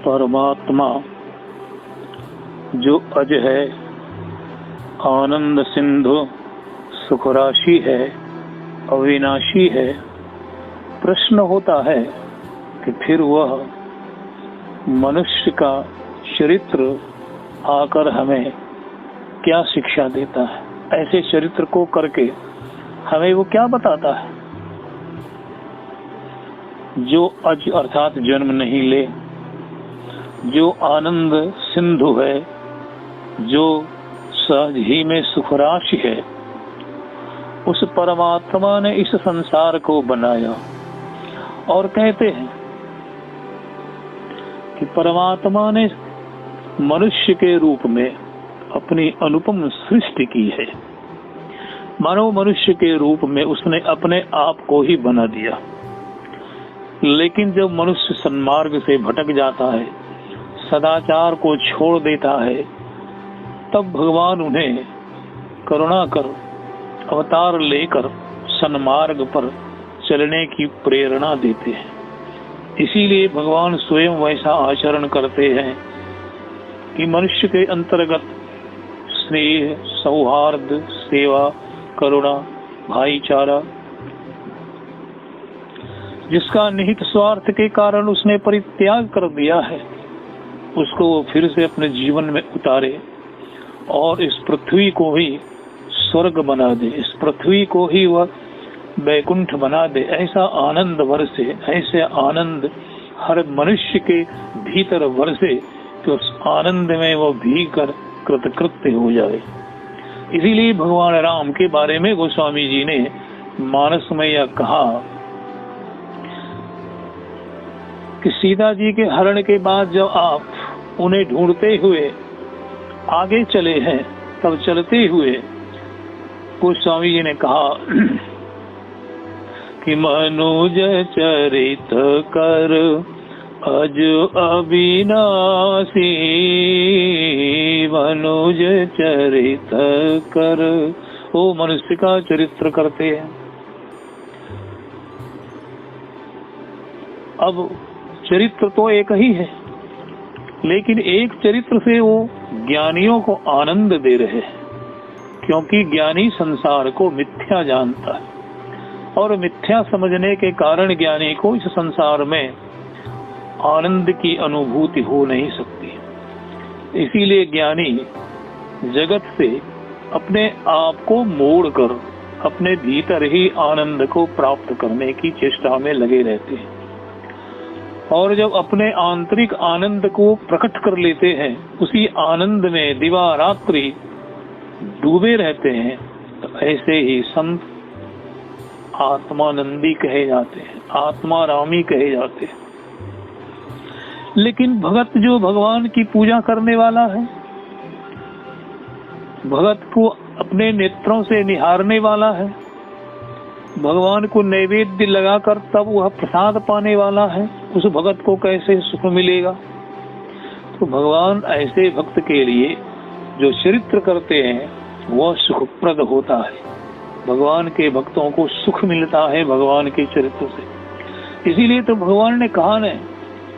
परमात्मा जो अज है, आनंद सिंधु सुख राशि है, अविनाशी है, प्रश्न होता है कि फिर वह मनुष्य का चरित्र आकर हमें क्या शिक्षा देता है? ऐसे चरित्र को करके हमें वो क्या बताता है? जो अज अर्थात जन्म नहीं ले, जो आनंद सिंधु है, जो सहज ही में सुख राशि है, उस परमात्मा ने इस संसार को बनाया। और कहते हैं कि परमात्मा ने मनुष्य के रूप में अपनी अनुपम सृष्टि की है। मानव मनुष्य के रूप में उसने अपने आप को ही बना दिया। लेकिन जब मनुष्य सन्मार्ग से भटक जाता है, सदाचार को छोड़ देता है, तब भगवान उन्हें करुणा कर अवतार लेकर सन्मार्ग पर चलने की प्रेरणा देते हैं। इसीलिए भगवान स्वयं वैसा आचरण करते हैं कि मनुष्य के अंतर्गत स्नेह, सौहार्द, सेवा, करुणा, भाईचारा, जिसका निहित स्वार्थ के कारण उसने परित्याग कर दिया है, उसको वो फिर से अपने जीवन में उतारे और इस पृथ्वी को ही स्वर्ग बना दे, इस पृथ्वी को ही वह वैकुंठ बना दे। ऐसा आनंद बरसे, ऐसे आनंद हर मनुष्य के भीतर बरसे कि उस आनंद में वो भीकर कृतकृत्य हो जाए। इसीलिए भगवान राम के बारे में गोस्वामी जी ने मानस में यह कहा कि सीता जी के हरण के बाद जब आप उन्हें ढूंढते हुए आगे चले हैं, तब चलते हुए गोस्वामी जी ने कहा कि मनुज चरित कर अज अविनाशी, मनुज चरित कर। वो मनुष्य का चरित्र करते हैं। अब चरित्र तो एक ही है, लेकिन एक चरित्र से वो ज्ञानियों को आनंद दे रहे हैं, क्योंकि ज्ञानी संसार को मिथ्या जानता है और मिथ्या समझने के कारण ज्ञानी को इस संसार में आनंद की अनुभूति हो नहीं सकती। इसीलिए ज्ञानी जगत से अपने आप को मोड़कर अपने भीतर ही आनंद को प्राप्त करने की चेष्टा में लगे रहते हैं। और जब अपने आंतरिक आनंद को प्रकट कर लेते हैं, उसी आनंद में दिवा रात्रि डूबे रहते हैं, तो ऐसे ही संत आत्मानंदी कहे जाते हैं, आत्मारामी कहे जाते हैं। लेकिन भगत जो भगवान की पूजा करने वाला है, भगत को अपने नेत्रों से निहारने वाला है, भगवान को नैवेद्य लगाकर तब वह प्रसाद पाने वाला है, उस भगत को कैसे सुख मिलेगा? तो भगवान ऐसे भक्त के लिए जो चरित्र करते हैं वह सुखप्रद होता है। भगवान के भक्तों को सुख मिलता है भगवान के चरित्र से। इसीलिए तो भगवान ने कहा न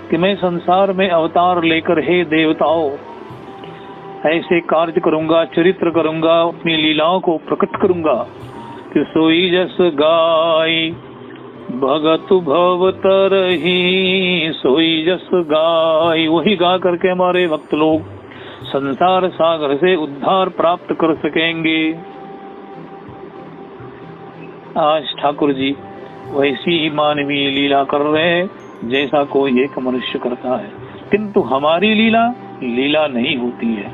कि मैं संसार में अवतार लेकर हे देवताओं ऐसे कार्य करूंगा, चरित्र करूंगा, अपनी लीलाओं को प्रकट करूंगा कि सोई जस गाय भगत भवतरहि, सोई जस गाय। वही गा करके हमारे भक्त लोग संसार सागर से उद्धार प्राप्त कर सकेंगे। आज ठाकुर जी वैसी ही मानवीय लीला कर रहे हैं जैसा कोई एक मनुष्य करता है, किंतु हमारी लीला लीला नहीं होती है,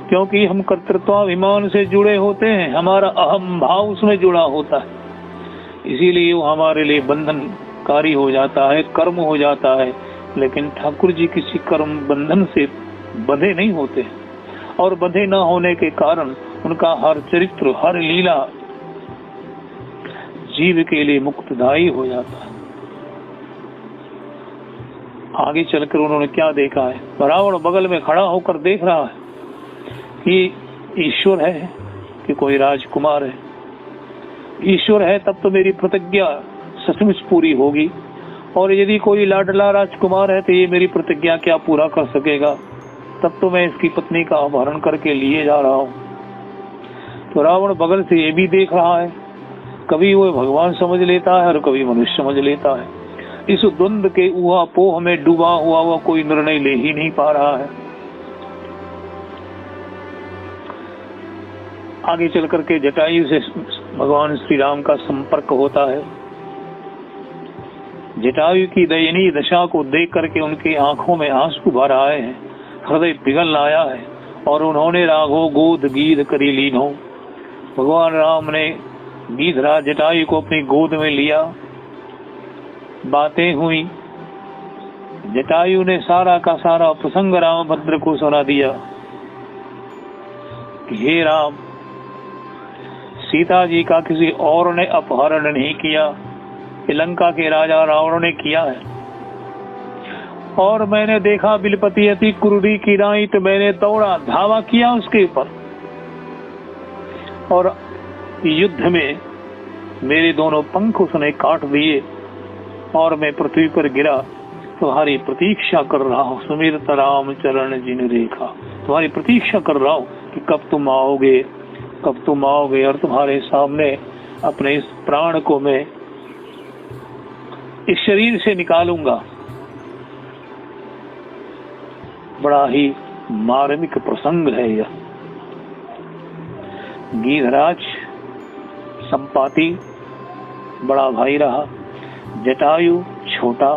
क्योंकि हम कर्तृत्वाभिमान से जुड़े होते हैं, हमारा अहम भाव उसमें जुड़ा होता है। इसीलिए वो हमारे लिए बंधनकारी हो जाता है, कर्म हो जाता है। लेकिन ठाकुर जी किसी कर्म बंधन से बंधे नहीं होते, और बंधे न होने के कारण उनका हर चरित्र, हर लीला जीव के लिए मुक्तदायी हो जाता है। आगे चलकर उन्होंने क्या देखा है? रावण बगल में खड़ा होकर देख रहा है कि ईश्वर है कि कोई राजकुमार है। ईश्वर है तब तो मेरी प्रतिज्ञा सचमुच पूरी होगी, और यदि कोई लाडला राजकुमार है तो ये मेरी प्रतिज्ञा क्या पूरा कर सकेगा? तब तो मैं इसकी पत्नी का अपहरण करके लिए जा रहा हूँ। तो रावण बगल से ये भी देख रहा है, कभी वो भगवान समझ लेता है और कभी मनुष्य समझ लेता है। इस द्वंद के ऊहापोह में डूबा हुआ वो कोई निर्णय ले ही नहीं पा रहा है। आगे चल करके जटायु से भगवान श्री राम का संपर्क होता है। जटायु की दयनीय दशा को देख करके उनकी आंखों में आंसू भर आए हैं, हृदय पिघल आया है और उन्होंने राघो गोद गीध करी लीनो। भगवान राम ने गीधराज जटायु को अपनी गोद में लिया, बातें हुई। जटायु ने सारा का सारा प्रसंग रामभद्र को सुना दिया कि हे राम, सीता जी का किसी और ने अपहरण नहीं किया, लंका के राजा रावण ने किया है। और मैंने देखा बिलपति अति क्रूरी की राई, तो मैंने दौड़ा धावा किया उसके ऊपर और युद्ध में मेरे दोनों पंख उसने काट दिए और मैं पृथ्वी पर गिरा। तुम्हारी प्रतीक्षा कर रहा हूँ, सुमिरत राम चरण जिन रेखा। तुम्हारी प्रतीक्षा कर रहा हूँ कि कब तुम आओगे, कब तुम आओगे और तुम्हारे सामने अपने इस प्राण को मैं इस शरीर से निकालूंगा। बड़ा ही मार्मिक प्रसंग है यह। गीधराज संपाति बड़ा भाई रहा, जटायु छोटा।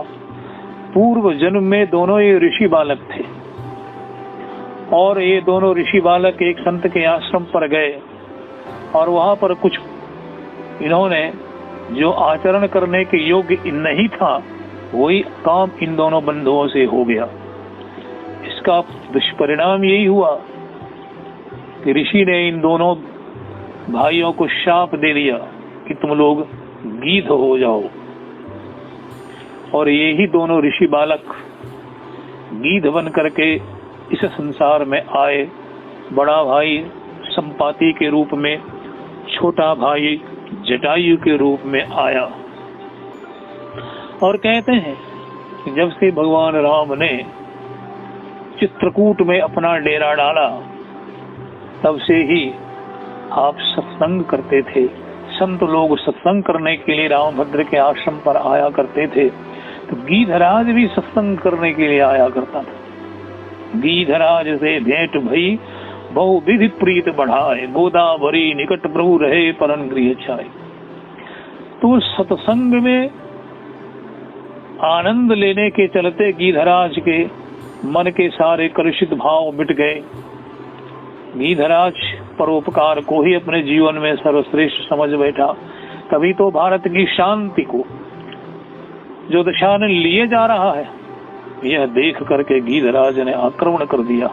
पूर्व जन्म में दोनों ये ऋषि बालक थे और ये दोनों ऋषि बालक एक संत के आश्रम पर गए और वहां पर कुछ इन्होंने जो आचरण करने के योग्य नहीं था, वही काम इन दोनों बंधुओं से हो गया। इसका दुष्परिणाम यही हुआ कि ऋषि ने इन दोनों भाइयों को शाप दे दिया कि तुम लोग गीध हो जाओ। और ये ही दोनों ऋषि बालक गीध बन करके इस संसार में आए। बड़ा भाई संपाति के रूप में, छोटा भाई जटायु के रूप में आया। और कहते हैं कि जब से भगवान राम ने चित्रकूट में अपना डेरा डाला, तब से ही आप सत्संग करते थे। संत लोग सत्संग करने के लिए रामभद्र के आश्रम पर आया करते थे। तो गीधराज भी सत्संग करने के लिए आया करता था। गीधराज से भेंट भई बहु विधि प्रीत बढ़ाए, गोदावरी निकट प्रभु रहे परन गृह छाए। तो सत्संग में आनंद लेने के चलते गीधराज के मन के सारे कलुषित भाव मिट गए। गीधराज परोपकार को ही अपने जीवन में सर्वश्रेष्ठ समझ बैठा। तभी तो भारत की शांति को जो दशानन लिए जा रहा है, यह देख करके गीधराज ने आक्रमण कर दिया।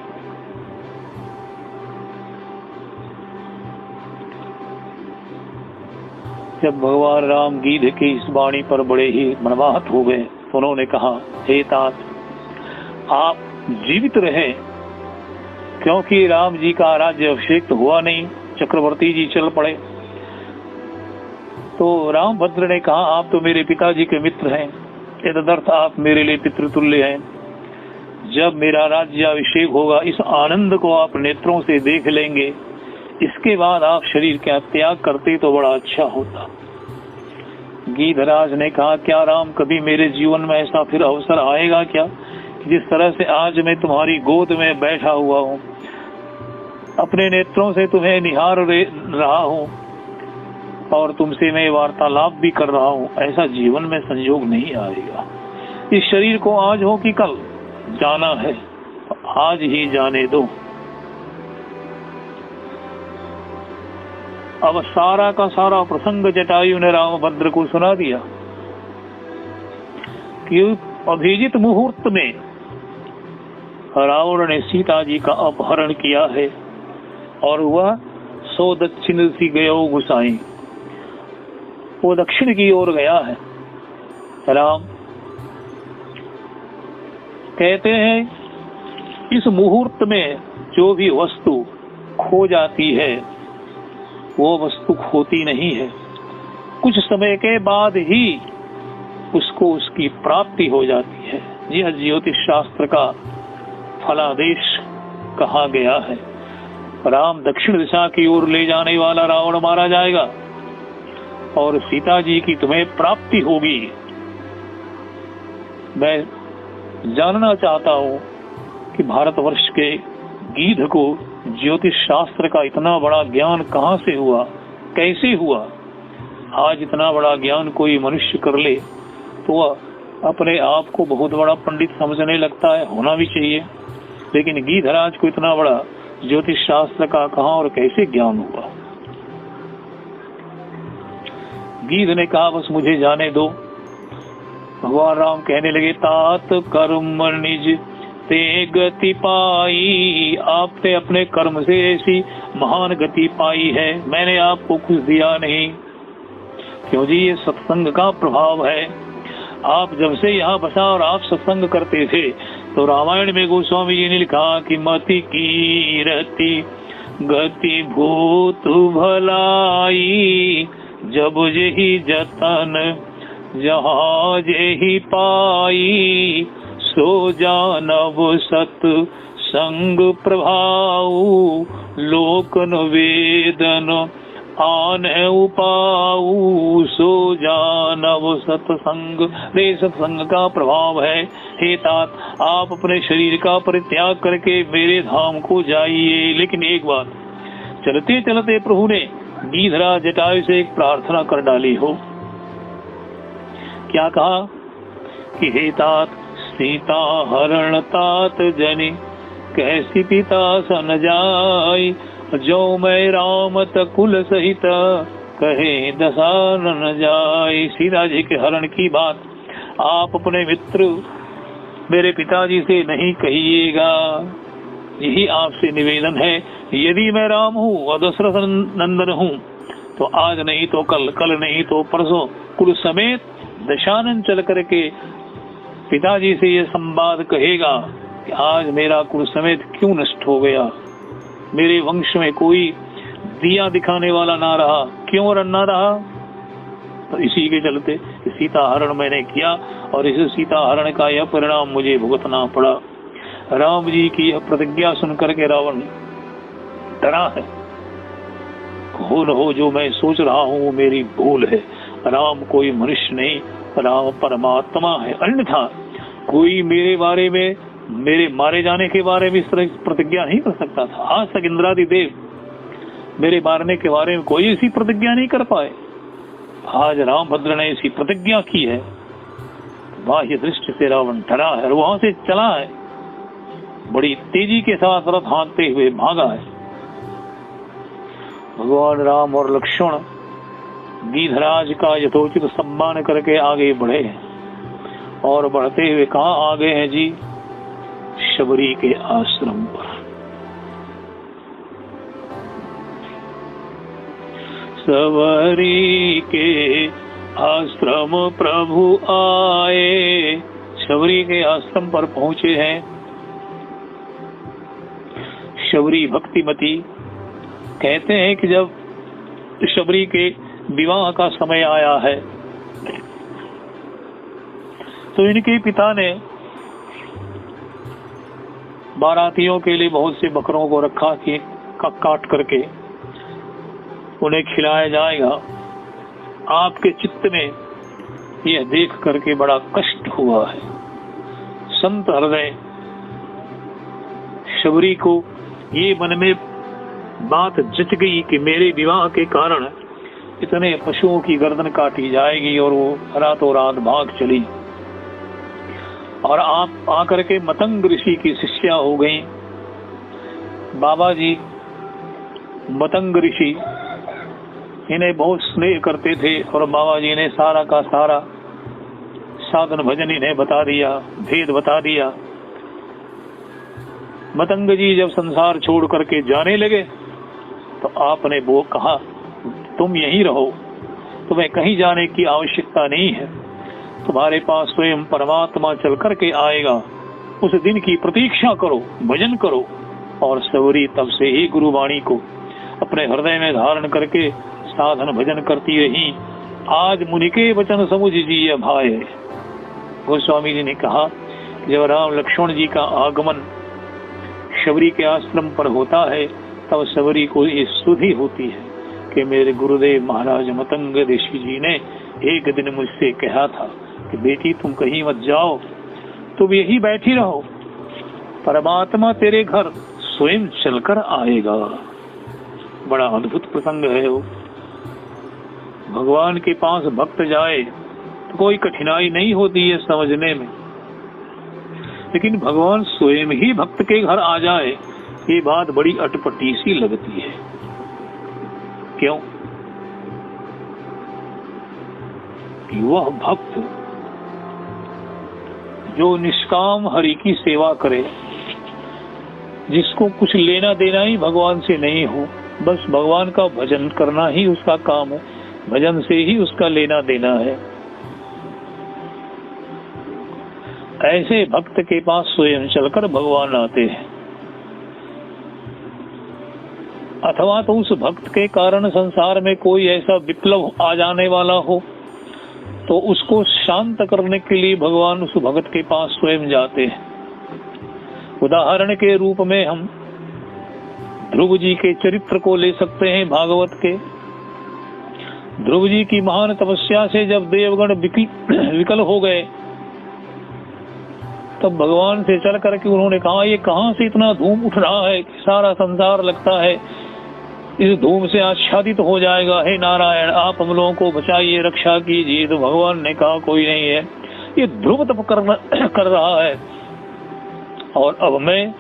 जब भगवान राम गीध की इस वाणी पर बड़े ही मनमाहत हो गए तो उन्होंने कहा, हे तात, आप जीवित रहे, क्योंकि राम जी का राज्य अभिषेक तो हुआ नहीं, चक्रवर्ती जी चल पड़े। तो रामभद्र ने कहा, आप तो मेरे पिताजी के मित्र हैं, तदर्थ आप मेरे लिए पितृतुल्य हैं। जब मेरा राज्य अभिषेक होगा, इस आनंद को आप नेत्रों से देख लेंगे। इसके बाद आप शरीर का त्याग करते तो बड़ा अच्छा होता। गीधराज ने कहा, क्या राम, कभी मेरे जीवन में ऐसा फिर अवसर आएगा क्या, जिस तरह से आज मैं तुम्हारी गोद में बैठा हुआ हूँ, अपने नेत्रों से तुम्हें निहार रहा हूँ और तुमसे मैं वार्तालाप भी कर रहा हूँ, ऐसा जीवन में संयोग नहीं आएगा। इस शरीर को आज हो कि कल जाना है, तो आज ही जाने दो। अब सारा का सारा प्रसंग जटायु ने रामभद्र को सुना दिया कि अभिजित मुहूर्त में रावण ने सीता जी का अपहरण किया है और वह सो दक्षिण सी गयो गुसाई, वो दक्षिण की ओर गया है। राम कहते हैं, इस मुहूर्त में जो भी वस्तु खो जाती है वो वस्तु खोती नहीं है। कुछ समय के बाद ही उसको उसकी प्राप्ति हो जाती है। यह ज्योतिष शास्त्र का फलादेश कहा गया है। राम दक्षिण दिशा की ओर ले जाने वाला रावण मारा जाएगा और सीता जी की तुम्हें प्राप्ति होगी। मैं जानना चाहता हूं कि भारतवर्ष के गीध को ज्योतिष शास्त्र का इतना बड़ा ज्ञान कहां से हुआ, कैसे हुआ। आज इतना बड़ा ज्ञान कोई मनुष्य कर ले तो वह अपने आप को बहुत बड़ा पंडित समझने लगता है, होना भी चाहिए। लेकिन गीधराज को इतना बड़ा ज्योतिष शास्त्र का कहां और कैसे ज्ञान हुआ। गीध ने कहा बस मुझे जाने दो। भगवान राम कहने लगे तात कर्म निज ते गति पाई, आपने अपने कर्म से ऐसी महान गति पाई है, मैंने आपको कुछ दिया नहीं। क्यों जी, ये सत्संग का प्रभाव है। आप जब से यहाँ बसा और आप सत्संग करते थे तो रामायण में गोस्वामी जी ने लिखा कि मति कीरति गति भूत भलाई, जब जेहि जतन जहाँ जेहि पाई, सो जानव सत संग प्रभाव, लोकन वेदन आन उपाऊ, सो जानव सत्संग। रे सत्संग का प्रभाव है। हे तात, आप अपने शरीर का परित्याग करके मेरे धाम को जाइए। लेकिन एक बात, चलते चलते प्रभु ने गीधराज जटायु से एक प्रार्थना कर डाली हो। क्या कहा कि हे तात, सीता हरण तात जनि, कैसी पिता सन जाय, जो मैं राम तकुल सहित, कहे दशरथ जाय। सीता जी के हरण की बात आप अपने मित्र मेरे पिताजी से नहीं कहिएगा, यही आपसे निवेदन है। यदि मैं राम हूँ और दशरथ नंदन हूँ तो आज नहीं तो कल, कल नहीं तो परसों कुल समेत दशानन चल करके पिताजी से ये संवाद कहेगा कि आज मेरा कुल समेत क्यों नष्ट हो गया, मेरे वंश में कोई दिया दिखाने वाला ना रहा, क्यों ना रहा। तो इसी के चलते सीता हरण मैंने किया और इस सीता हरण का यह परिणाम मुझे भुगतना पड़ा। राम जी की यह प्रतिज्ञा सुनकर के रावण डरा है। हो न हो जो मैं सोच रहा हूँ वो मेरी भूल है। राम कोई मनुष्य नहीं, राम परमात्मा है। अन्यथा कोई मेरे बारे में, मेरे मारे जाने के बारे में इस तरह प्रतिज्ञा नहीं कर सकता था। आज तक इंद्रादि देव मेरे मारने के बारे में कोई ऐसी प्रतिज्ञा नहीं कर पाए। आज रामभद्र ने ऐसी प्रतिज्ञा की है। बाह्य दृष्टि से रावण डरा है और वहां से चला है, बड़ी तेजी के साथ रथ हाँकते हुए भागा है। भगवान राम और लक्ष्मण गीधराज का यथोचित सम्मान करके आगे बढ़े हैं और बढ़ते हुए कहाँ आ गए हैं जी, शबरी के आश्रम पर। शबरी के आश्रम प्रभु आए, शबरी के आश्रम पर पहुंचे हैं। शबरी भक्तिमती कहते हैं कि जब शबरी के विवाह का समय आया है तो इनके पिता ने बारातियों के लिए बहुत से बकरों को रखा कि काट करके उन्हें खिलाया जाएगा। आपके चित्त में यह देख करके बड़ा कष्ट हुआ है। संत हृदय शबरी को ये मन में बात जच गई कि मेरे विवाह के कारण इतने पशुओं की गर्दन काटी जाएगी और वो रातों रात भाग चली और आप आकर के मतंग ऋषि की शिष्या हो गई। बाबा जी मतंग ऋषि इन्हें बहुत स्नेह करते थे और बाबा जी ने सारा का सारा साधन भजन इन्हें बता दिया, भेद बता दिया। मतंग जी जब संसार छोड़ करके जाने लगे तो आपने वो कहा तुम यहीं रहो, तुम्हें कहीं जाने की आवश्यकता नहीं है, तुम्हारे पास स्वयं परमात्मा चल करके आएगा, उस दिन की प्रतीक्षा करो, भजन करो। और शबरी तब से ही गुरुवाणी को अपने हृदय में धारण करके साधन भजन करती रही। आज मुनि के वचन समुझ जिय भाए, गोस्वामी जी ने कहा कि जब राम लक्ष्मण जी का आगमन शबरी के आश्रम पर होता है तब शबरी को ये सुधि होती है कि मेरे गुरुदेव महाराज मतंग ऋषि जी ने एक दिन मुझसे कहा था कि बेटी तुम कहीं मत जाओ, तुम यही बैठी रहो, परमात्मा तेरे घर स्वयं चलकर आएगा। बड़ा अद्भुत प्रसंग है वो। भगवान के पास भक्त जाए तो कोई कठिनाई नहीं होती है समझने में, लेकिन भगवान स्वयं ही भक्त के घर आ जाए ये बात बड़ी अटपटी सी लगती है। क्यों? कि वह भक्त जो निष्काम हरि की सेवा करे, जिसको कुछ लेना देना ही भगवान से नहीं हो, बस भगवान का भजन करना ही उसका काम है, भजन से ही उसका लेना देना है, ऐसे भक्त के पास स्वयं चलकर भगवान आते हैं। अथवा तो उस भक्त के कारण संसार में कोई ऐसा विप्लव आ जाने वाला हो तो उसको शांत करने के लिए भगवान उस भक्त के पास स्वयं जाते हैं। उदाहरण के रूप में हम ध्रुव जी के चरित्र को ले सकते हैं। भागवत के ध्रुव जी की महान तपस्या से जब देवगण विकल हो गए तब भगवान से चल करके उन्होंने कहा ये कहां से इतना धूम उठ रहा है कि सारा संसार लगता है इस धूम से आच्छादित हो जाएगा। हे नारायण आप हम लोगों को बचाइए, रक्षा कीजिए। तो भगवान ने कहा कोई नहीं है, ये ध्रुव तप कर रहा है और अब मैं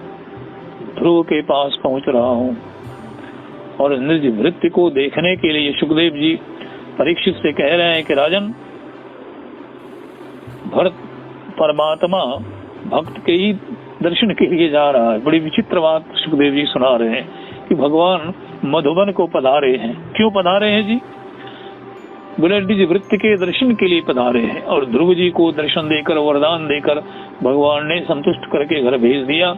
ध्रुव के पास पहुंच रहा हूं। और निज वृत्ति को देखने के लिए सुखदेव जी परीक्षित से कह रहे हैं कि राजन, भरत परमात्मा भक्त के ही दर्शन के लिए जा रहा है। बड़ी विचित्र बात सुखदेव जी सुना रहे हैं कि भगवान मधुबन को पधारे हैं। क्यों पधारे हैं जी? बोले निज वृत्ति के दर्शन के लिए पधारे हैं। और ध्रुव जी को दर्शन देकर वरदान देकर भगवान ने संतुष्ट करके घर भेज दिया।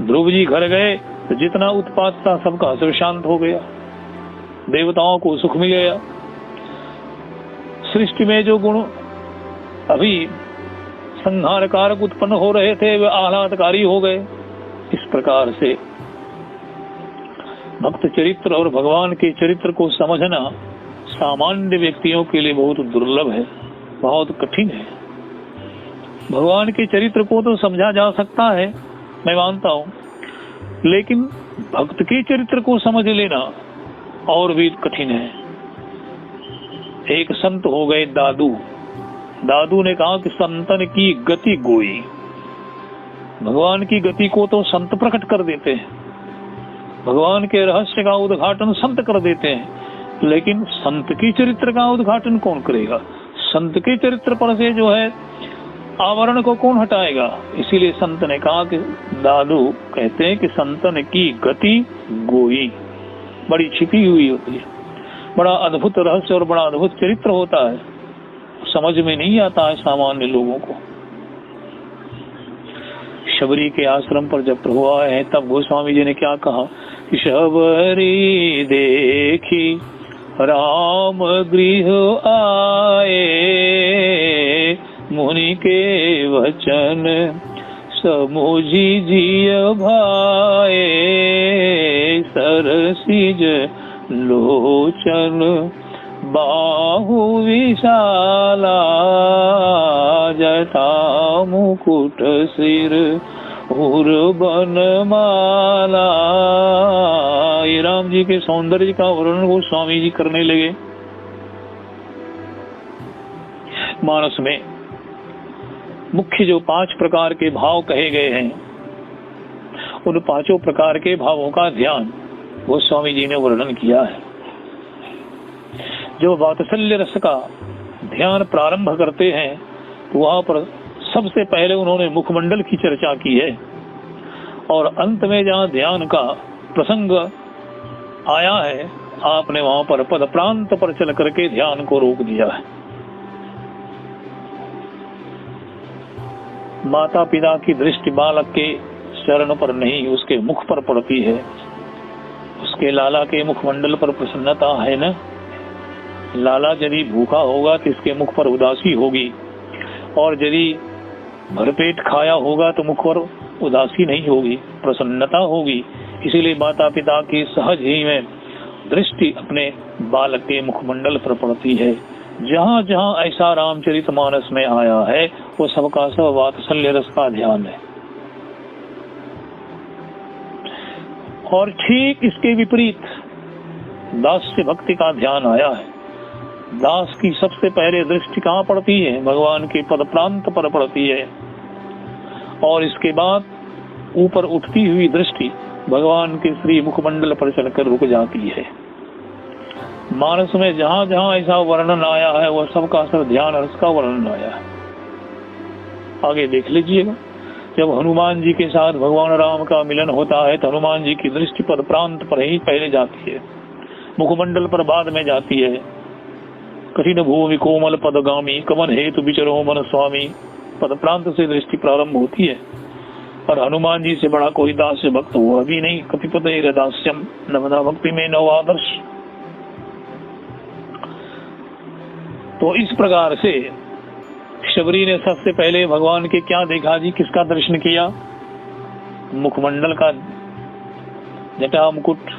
ध्रुव जी घर गए तो जितना उत्पात था सबका असर शांत हो गया, देवताओं को सुख मिल गया। सृष्टि में जो गुण अभी संहार कारक उत्पन्न हो रहे थे वे आह्लादकारी हो गए। इस प्रकार से भक्त चरित्र और भगवान के चरित्र को समझना सामान्य व्यक्तियों के लिए बहुत दुर्लभ है, बहुत कठिन है। भगवान के चरित्र को तो समझा जा सकता है, मैं मानता हूँ, लेकिन भक्त के चरित्र को समझ लेना और भी कठिन है। एक संत हो गए दादू। दादू ने कहा कि संतन की गति गोई। भगवान की गति को तो संत प्रकट कर देते हैं, भगवान के रहस्य का उद्घाटन संत कर देते हैं, लेकिन संत की चरित्र का उद्घाटन कौन करेगा? संत के चरित्र पर से जो है आवरण को कौन हटाएगा? इसीलिए संत ने कहा कि दादू कहते हैं कि संतन की गति गोई, बड़ी छिपी हुई होती है, बड़ा अद्भुत रहस्य और बड़ा अद्भुत चरित्र होता है, समझ में नहीं आता है सामान्य लोगों को। शबरी के आश्रम पर जब प्रभु आए हैं तब गोस्वामी जी ने क्या कहा कि शबरी देखी राम गृह आए, मुनि के वचन समुझी जिय भाए, सरसिज लोचन बाहु विशाला, जटा मुकुट सिर उर बनमाला। ये राम जी के सौंदर्य का वर्णन वो स्वामी जी करने लगे। मानस में मुख्य जो 5 प्रकार के भाव कहे गए हैं, उन 5 प्रकार के भावों का ध्यान वो स्वामी जी ने वर्णन किया है। जो वात्सल्य रस का ध्यान प्रारंभ करते हैं तो वहां पर सबसे पहले उन्होंने मुखमंडल की चर्चा की है, और अंत में जहाँ ध्यान का प्रसंग आया है आपने वहां पर पद प्रांत पर चल करके ध्यान को रोक दिया है। माता पिता की दृष्टि बालक के चरण पर नहीं उसके मुख पर पड़ती है। उसके लाला के मुखमंडल पर प्रसन्नता है न। लाला यदि भूखा होगा तो इसके मुख पर उदासी होगी, और यदि भरपेट खाया होगा तो मुख पर उदासी नहीं होगी, प्रसन्नता होगी। इसीलिए माता पिता की सहज ही में दृष्टि अपने बालक के मुखमंडल पर पड़ती है। जहाँ जहाँ ऐसा रामचरितमानस में आया है वो सबका सब वात्सल्य रस का ध्यान है। और ठीक इसके विपरीत दास्य भक्ति का ध्यान आया है। दास की सबसे पहले दृष्टि कहाँ पड़ती है? भगवान के पद प्रांत पर पड़ती है, और इसके बाद ऊपर उठती हुई दृष्टि भगवान के श्री मुखमंडल पर चलकर रुक जाती है। मानस में जहाँ जहाँ ऐसा वर्णन आया है वह सबका सब ध्यान रस का वर्णन आया है। आगे देख लीजिएगा, जब हनुमान जी के साथ भगवान राम का मिलन होता है तो हनुमान जी की दृष्टि पद प्रांत पर ही पहले जाती है, मुखमंडल पर बाद में जाती है। कठिन भूमि कोमल पदगामी कमन हेतु विचरो मन स्वामी, पद प्रांत से दृष्टि प्रारंभ होती है। और हनुमान जी से बड़ा कोई दास्य भक्त हुआ भी नहीं। कपिपते दास्यम नवदा भक्ति में नव आदर्श। तो इस प्रकार से शबरी ने सबसे पहले भगवान के क्या देखा जी? किसका दर्शन किया? मुखमंडल का। जटा मुकुट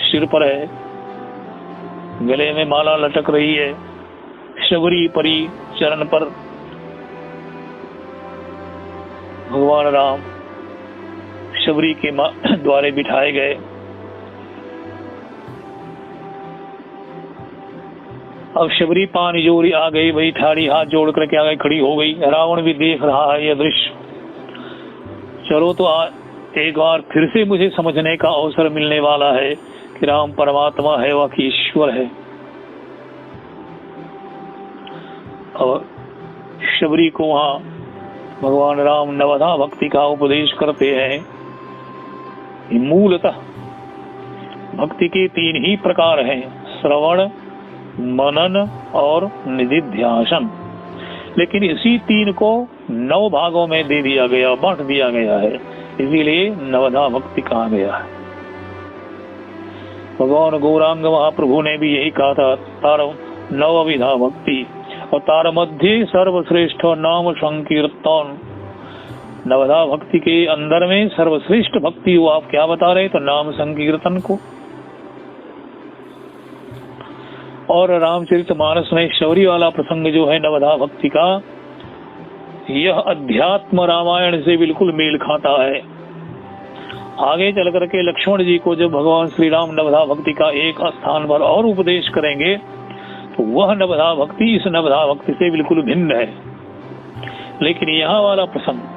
सिर पर है, गले में माला लटक रही है, शबरी परी चरण पर भगवान राम शबरी के द्वारे बिठाए गए। अब शबरी पानी जोरी आ गई, वही ठाड़ी हाथ जोड़ करके आ गई, खड़ी हो गई। रावण भी देख रहा है यह दृश्य। चलो तो एक बार फिर से मुझे समझने का अवसर मिलने वाला है कि राम परमात्मा है, वह कि ईश्वर है। और शबरी को वहां भगवान राम नवधा भक्ति का उपदेश करते हैं। मूलतः भक्ति के 3 ही प्रकार हैं, श्रवण, मनन और निधिध्यासन। लेकिन इसी 3 को 9 भागों में दे दिया गया, बांट दिया गया है, इसीलिए नवधा भक्ति कहा गया है। भगवान गौरांग महाप्रभु ने भी यही कहा था, तार नवविधा भक्ति, और तार मध्य सर्वश्रेष्ठ नाम संकीर्तन। नवधा भक्ति के अंदर में सर्वश्रेष्ठ भक्ति वो आप क्या बता रहे? तो नाम संकीर्तन को। और रामचरितमानस में शबरी वाला प्रसंग जो है नवधा भक्ति का, यह अध्यात्म रामायण से बिल्कुल मेल खाता है। आगे चल करके लक्ष्मण जी को जब भगवान श्री राम नवधा भक्ति का एक स्थान पर और उपदेश करेंगे तो वह नवधा भक्ति इस नवधा भक्ति से बिल्कुल भिन्न है। लेकिन यहाँ वाला प्रसंग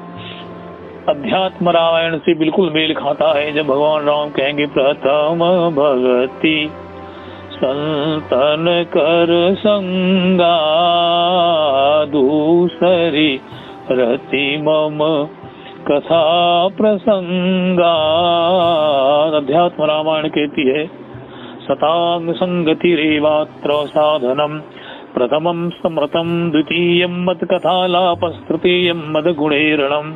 अध्यात्म रामायण से बिल्कुल मेल खाता है। जब भगवान राम कहेंगे प्रथम भगति संतन कर संगा, दूसरी रति मम कथा प्रसंगा। अध्यात्म रामायण कहती है सतांग संगति रेवात्र साधनम, प्रथमं स्मृतम द्वितीयं मद कथालाप तृतीयं मद गुणेरणम।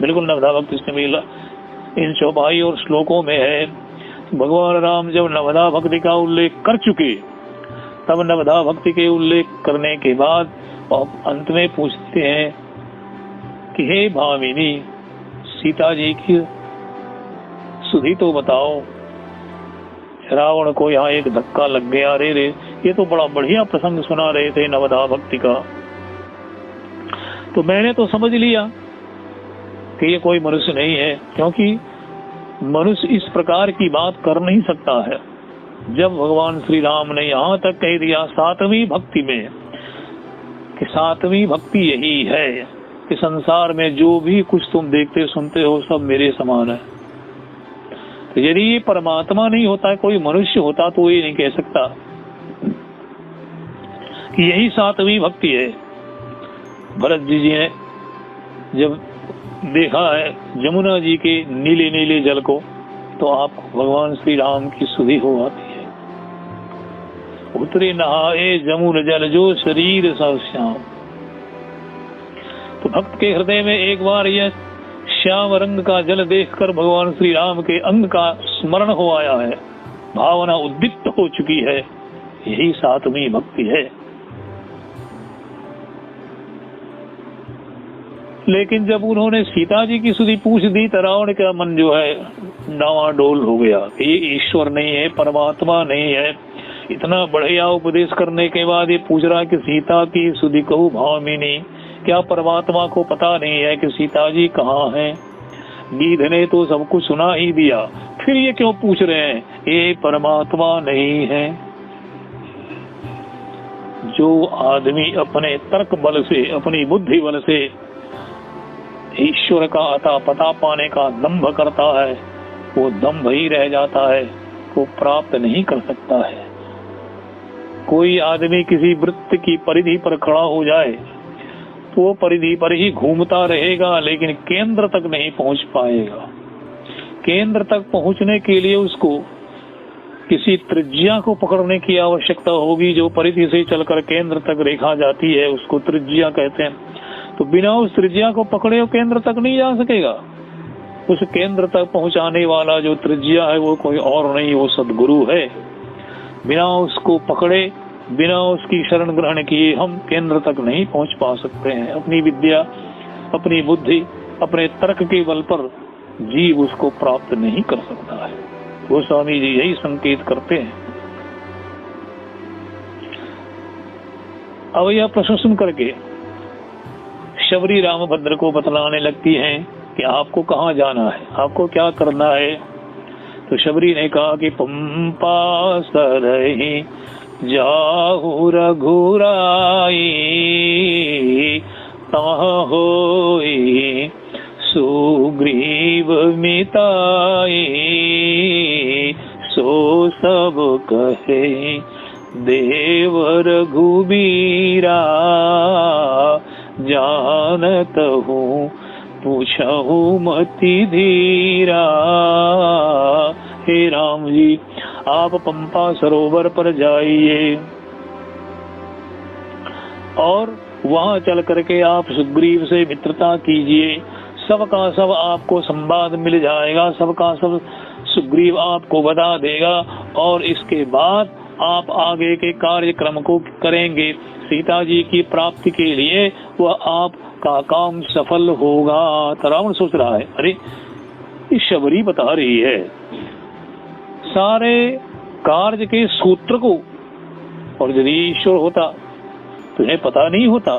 बिल्कुल नवधा भक्ति से मिला इन चौपाई और श्लोकों में है। भगवान राम जब नवधा भक्ति का उल्लेख कर चुके, तब नवधा भक्ति के उल्लेख करने के बाद अंत में पूछते हैं कि हे भामिनी, सीता जी की सुधि तो बताओ। रावण को यहाँ एक धक्का लग गया, अरे रे ये तो बड़ा बढ़िया प्रसंग सुना रहे थे नवधा भक्ति का। तो मैंने तो समझ लिया कि ये कोई मनुष्य नहीं है, क्योंकि मनुष्य इस प्रकार की बात कर नहीं सकता है। जब भगवान श्री राम ने यहाँ तक कह दिया 7वीं भक्ति में कि 7वीं भक्ति यही है कि संसार में जो भी कुछ तुम देखते सुनते हो सब मेरे समान है। तो यदि ये परमात्मा नहीं होता, कोई मनुष्य होता, तो ये नहीं कह सकता कि यही 7वीं भक्ति है। भरत जी ने जब देखा है जमुना जी के नीले नीले जल को, तो आपको भगवान श्री राम की सुधि हो आती है। उतरे नहाए जमुन जल जो शरीर सब श्याम। तो भक्त के हृदय में एक बार यह श्याम रंग का जल देखकर भगवान श्री राम के अंग का स्मरण हो आया है, भावना उद्दीप्त हो चुकी है। यही 7वीं भक्ति है। लेकिन जब उन्होंने सीता जी की स्तुति पूछ दी तो रावण का मन जो है डावाडोल हो गया। ये ईश्वर नहीं है, परमात्मा नहीं है। इतना बढ़िया उपदेश करने के बाद ये पूछ रहा कि सीता की स्तुति कहूँ भामिनी, क्या परमात्मा को पता नहीं है कि सीता जी कहाँ हैं? गीध ने तो सब कुछ सुना ही दिया, फिर ये क्यों पूछ रहे हैं? ये परमात्मा नहीं है। जो आदमी अपने तर्क बल से, अपनी बुद्धि बल से ईश्वर का अता पता पाने का दंभ करता है, वो दंभ ही रह जाता है, वो प्राप्त नहीं कर सकता है। कोई आदमी किसी वृत्त की परिधि पर खड़ा हो जाए तो वो परिधि पर ही घूमता रहेगा, लेकिन केंद्र तक नहीं पहुंच पाएगा। केंद्र तक पहुंचने के लिए उसको किसी त्रिज्या को पकड़ने की आवश्यकता होगी। जो परिधि से चलकर केंद्र तक रेखा जाती है उसको त्रिज्या कहते हैं। तो बिना उस त्रिज्या को पकड़े वो केंद्र तक नहीं जा सकेगा। उस केंद्र तक पहुंचाने वाला जो त्रिज्या है वो कोई और नहीं, वो सद्गुरु है। बिना उसको पकड़े, बिना उसकी शरण ग्रहण किए हम केंद्र तक नहीं पहुंच पा सकते हैं। अपनी विद्या, अपनी बुद्धि, अपने तर्क के बल पर जीव उसको प्राप्त नहीं कर सकता है। वो स्वामी जी यही संकेत करते हैं। अब यह प्रश्न सुन करके शबरी रामभद्र को बतलाने लगती हैं कि आपको कहाँ जाना है, आपको क्या करना है। तो शबरी ने कहा कि पंपा सरहि जाहु रघुराई, तह होई सुग्रीव मिताई, सो सब कहे देव रघुबीरा, जानत हूँ पूछहु मति धीरा। हे राम जी, आप पंपा सरोवर पर जाइए और वहां चल करके आप सुग्रीव से मित्रता कीजिए। सबका सब आपको संवाद मिल जाएगा, सबका सब सुग्रीव आपको बता देगा और इसके बाद आप आगे के कार्यक्रम को करेंगे। सीता जी की प्राप्ति के लिए वह आपका काम सफल होगा। तो रावण सोच रहा है, अरे ये शबरी बता रही है सारे कार्य के सूत्र को, और यदि ईश्वर होता तो इन्हें पता नहीं होता।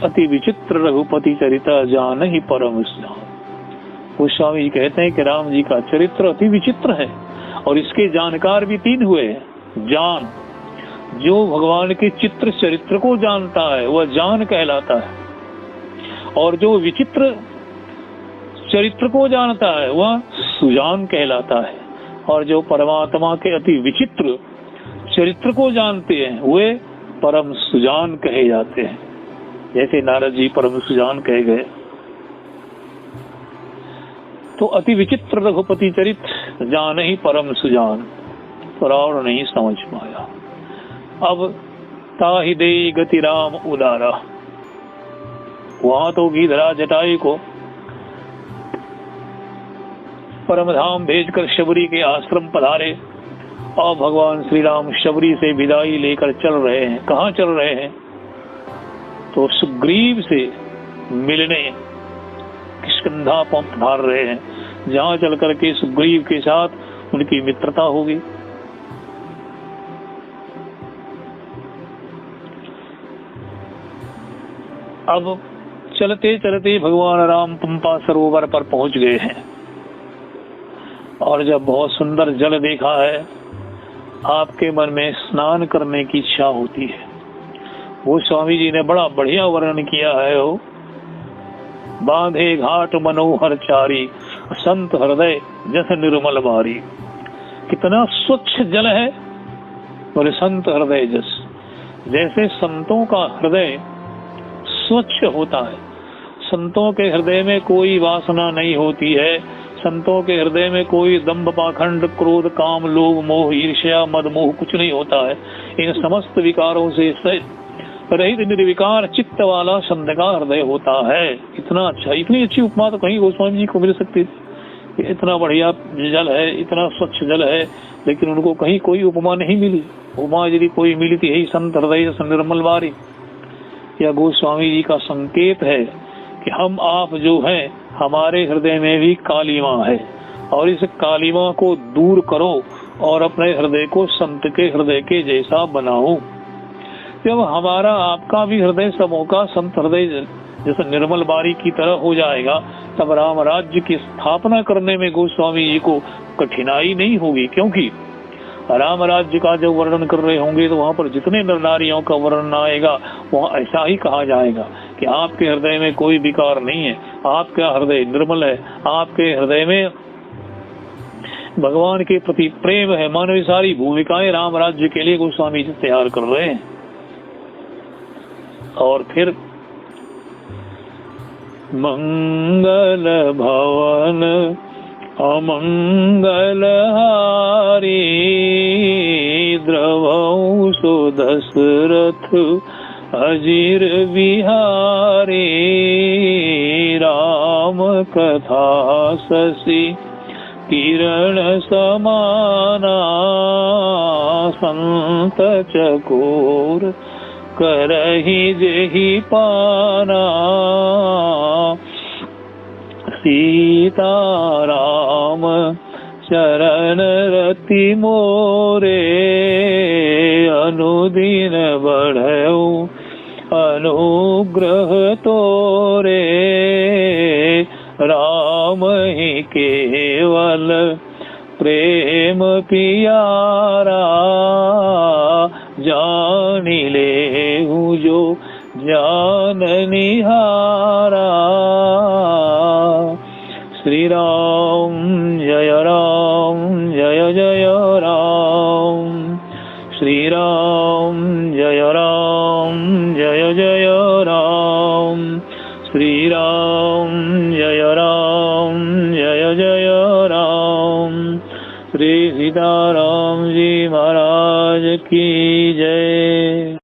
अति विचित्र रघुपति चरित्र जान ही परम स्नान। गोस्वामी जी कहते हैं कि राम जी का चरित्र अति विचित्र है और इसके जानकार भी तीन हुए हैं। जान, जो भगवान के चित्र चरित्र को जानता है वह जान कहलाता है, और जो विचित्र चरित्र को जानता है वह सुजान कहलाता है, और जो परमात्मा के अति विचित्र चरित्र को जानते हैं वे परम सुजान कहे जाते हैं। जैसे नारद जी परम सुजान कहे गए। तो अति विचित्र रघुपति चरित्र जान ही परम सुजान, तो रावण नहीं समझ पाया। अब ताहि देई गति राम उदारा, वहां तो गीधरा जटायु को परम धाम भेजकर शबरी के आश्रम पधारे और भगवान श्री राम शबरी से विदाई लेकर चल रहे हैं। कहाँ चल रहे हैं? तो सुग्रीव से मिलने किष्किंधा पधार रहे हैं, जहाँ चल करके सुग्रीव के साथ उनकी मित्रता होगी। अब चलते चलते भगवान राम पंपा सरोवर पर पहुंच गए हैं और जब बहुत सुंदर जल देखा है, आपके मन में स्नान करने की इच्छा होती है। वो स्वामी जी ने बड़ा बढ़िया वर्णन किया है। वो बांधे घाट मनोहर चारी, संत हृदय जस निर्मल बारी। कितना स्वच्छ जल है, बोले संत हृदय जस। जैसे संतों का हृदय स्वच्छ होता है, संतों के हृदय में कोई वासना नहीं होती है, संतों के हृदय में कोई दंभ पाखंड क्रोध काम लोभ मोह ईर्ष्या मद मोह कुछ नहीं होता है। इन समस्त विकारों से रहित निर्विकार चित्त वाला संत का हृदय होता है। इतना अच्छा, इतनी अच्छी उपमा तो कहीं गोस्वामी जी को मिल सकती थी। इतना बढ़िया जल है, इतना स्वच्छ जल है, लेकिन उनको कहीं कोई उपमा नहीं मिली। उपमा यदि कोई मिली थी यही संत हृदय निर्मल बारी। यह गोस्वामी जी का संकेत है कि हम आप जो हैं हमारे हृदय में भी कालीमा है और इस कालीमा को दूर करो और अपने हृदय को संत के हृदय के जैसा बनाओ। जब हमारा आपका भी हृदय समों का संत हृदय जैसे निर्मल बारी की तरह हो जाएगा तब राम राज्य की स्थापना करने में गोस्वामी जी को कठिनाई नहीं होगी, क्योंकि राम राज्य का जब वर्णन कर रहे होंगे तो वहाँ पर जितने नर नारियों का वर्णन आएगा वहाँ ऐसा ही कहा जाएगा कि आपके हृदय में कोई विकार नहीं है, आपका हृदय निर्मल है, आपके हृदय में भगवान के प्रति प्रेम है। मानव सारी भूमिकाएं राम राज्य के लिए गोस्वामी जी तैयार कर रहे हैं। और फिर मंगल भवन अमंगल हारी द्रवौ सो दशरथ अजीर विहारी राम कथा शशि किरण समाना संत चकोर करहि जेहि पाना सीता राम चरण रति मोरे अनुदिन बढ़ऊ अनुग्रह तोरे राम ही केवल प्रेम पियारा जानी लेहु जो जान निहारा। श्री राम जय जय राम, श्री राम जय जय राम, श्री राम जय जय राम। श्री सीताराम जी महाराज की जय।